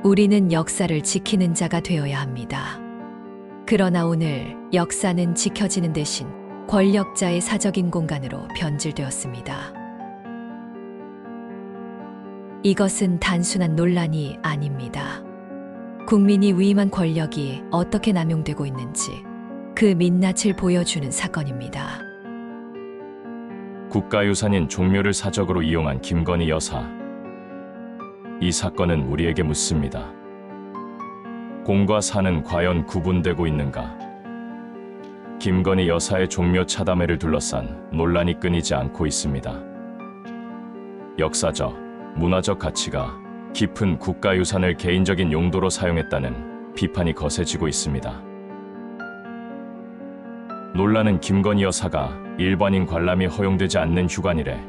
우리는 역사를 지키는 자가 되어야 합니다. 그러나 오늘 역사는 지켜지는 대신 권력자의 사적인 공간으로 변질되었습니다. 이것은 단순한 논란이 아닙니다. 국민이 위임한 권력이 어떻게 남용되고 있는지 그 민낯을 보여주는 사건입니다. 국가유산인 종묘를 사적으로 이용한 김건희 여사. 이 사건은 우리에게 묻습니다. 공과 사는 과연 구분되고 있는가? 김건희 여사의 종묘 차담회를 둘러싼 논란이 끊이지 않고 있습니다. 역사적, 문화적 가치가 깊은 국가유산을 개인적인 용도로 사용했다는 비판이 거세지고 있습니다. 논란은 김건희 여사가 일반인 관람이 허용되지 않는 휴관일에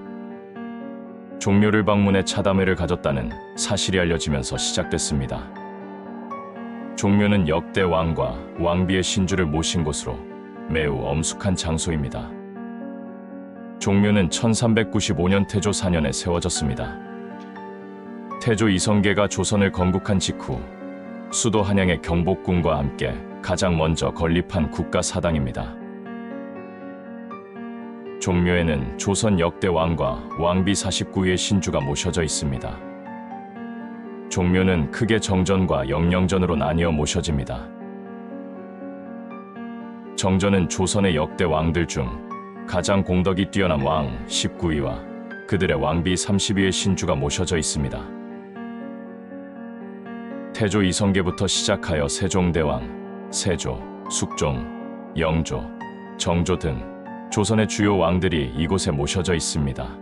종묘를 방문해 차담회를 가졌다는 사실이 알려지면서 시작됐습니다. 종묘는 역대 왕과 왕비의 신주를 모신 곳으로 매우 엄숙한 장소입니다. 종묘는 1395년 태조 4년에 세워졌습니다. 태조 이성계가 조선을 건국한 직후 수도 한양의 경복궁과 함께 가장 먼저 건립한 국가사당입니다. 종묘에는 조선 역대 왕과 왕비 49위의 신주가 모셔져 있습니다. 종묘는 크게 정전과 영령전으로 나뉘어 모셔집니다. 정전은 조선의 역대 왕들 중 가장 공덕이 뛰어난 왕 19위와 그들의 왕비 30위의 신주가 모셔져 있습니다. 태조 이성계부터 시작하여 세종대왕, 세조, 숙종, 영조, 정조 등 조선의 주요 왕들이 이곳에 모셔져 있습니다.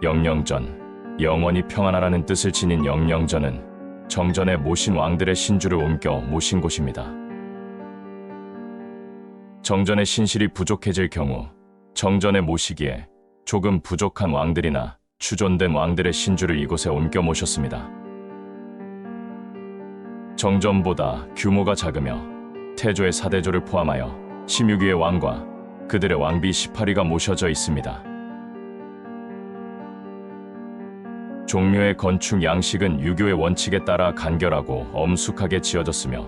영령전, 영원히 평안하라는 뜻을 지닌 영령전은 정전에 모신 왕들의 신주를 옮겨 모신 곳입니다. 정전의 신실이 부족해질 경우 정전에 모시기에 조금 부족한 왕들이나 추존된 왕들의 신주를 이곳에 옮겨 모셨습니다. 정전보다 규모가 작으며 태조의 4대조를 포함하여 16위의 왕과 그들의 왕비 18위가 모셔져 있습니다. 종묘의 건축 양식은 유교의 원칙에 따라 간결하고 엄숙하게 지어졌으며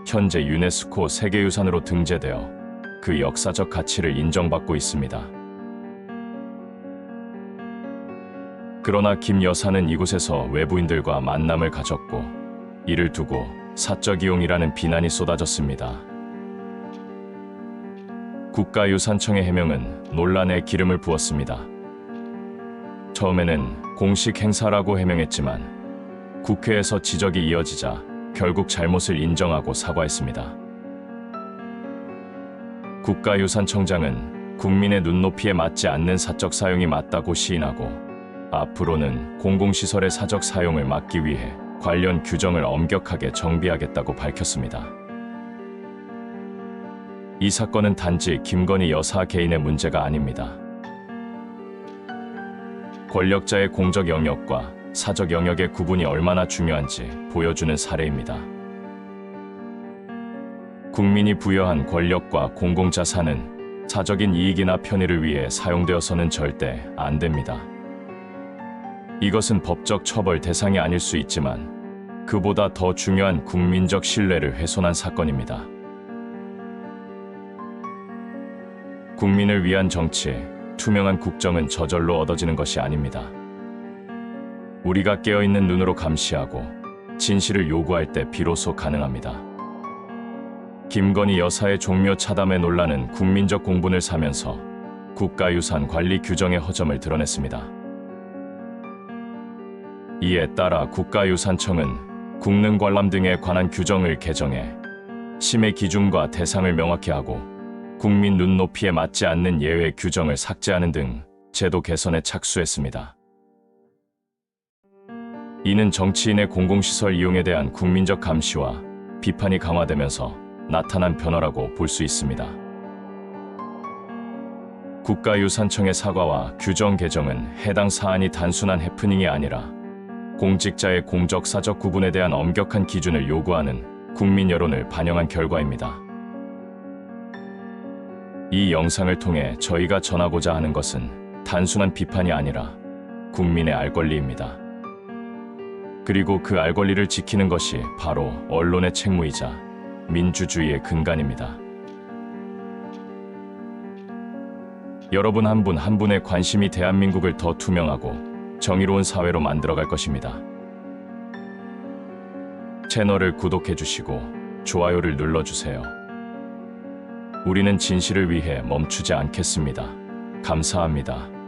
현재 유네스코 세계유산으로 등재되어 그 역사적 가치를 인정받고 있습니다. 그러나 김 여사는 이곳에서 외부인들과 만남을 가졌고 이를 두고 사적 이용이라는 비난이 쏟아졌습니다. 국가유산청의 해명은 논란에 기름을 부었습니다. 처음에는 공식 행사라고 해명했지만 국회에서 지적이 이어지자 결국 잘못을 인정하고 사과했습니다. 국가유산청장은 국민의 눈높이에 맞지 않는 사적 사용이 맞다고 시인하고 앞으로는 공공시설의 사적 사용을 막기 위해 관련 규정을 엄격하게 정비하겠다고 밝혔습니다. 이 사건은 단지 김건희 여사 개인의 문제가 아닙니다. 권력자의 공적 영역과 사적 영역의 구분이 얼마나 중요한지 보여주는 사례입니다. 국민이 부여한 권력과 공공자산은 사적인 이익이나 편의를 위해 사용되어서는 절대 안 됩니다. 이것은 법적 처벌 대상이 아닐 수 있지만 그보다 더 중요한 국민적 신뢰를 훼손한 사건입니다. 국민을 위한 정치, 투명한 국정은 저절로 얻어지는 것이 아닙니다. 우리가 깨어있는 눈으로 감시하고 진실을 요구할 때 비로소 가능합니다. 김건희 여사의 종묘 차담회 논란은 국민적 공분을 사면서 국가유산 관리 규정의 허점을 드러냈습니다. 이에 따라 국가유산청은 국능 관람 등에 관한 규정을 개정해 심의 기준과 대상을 명확히 하고 국민 눈높이에 맞지 않는 예외 규정을 삭제하는 등 제도 개선에 착수했습니다. 이는 정치인의 공공시설 이용에 대한 국민적 감시와 비판이 강화되면서 나타난 변화라고 볼 수 있습니다. 국가유산청의 사과와 규정 개정은 해당 사안이 단순한 해프닝이 아니라 공직자의 공적-사적 구분에 대한 엄격한 기준을 요구하는 국민 여론을 반영한 결과입니다. 이 영상을 통해 저희가 전하고자 하는 것은 단순한 비판이 아니라 국민의 알 권리입니다. 그리고 그 알 권리를 지키는 것이 바로 언론의 책무이자 민주주의의 근간입니다. 여러분 한 분 한 분의 관심이 대한민국을 더 투명하고 정의로운 사회로 만들어갈 것입니다. 채널을 구독해 주시고 좋아요를 눌러주세요. 우리는 진실을 위해 멈추지 않겠습니다. 감사합니다.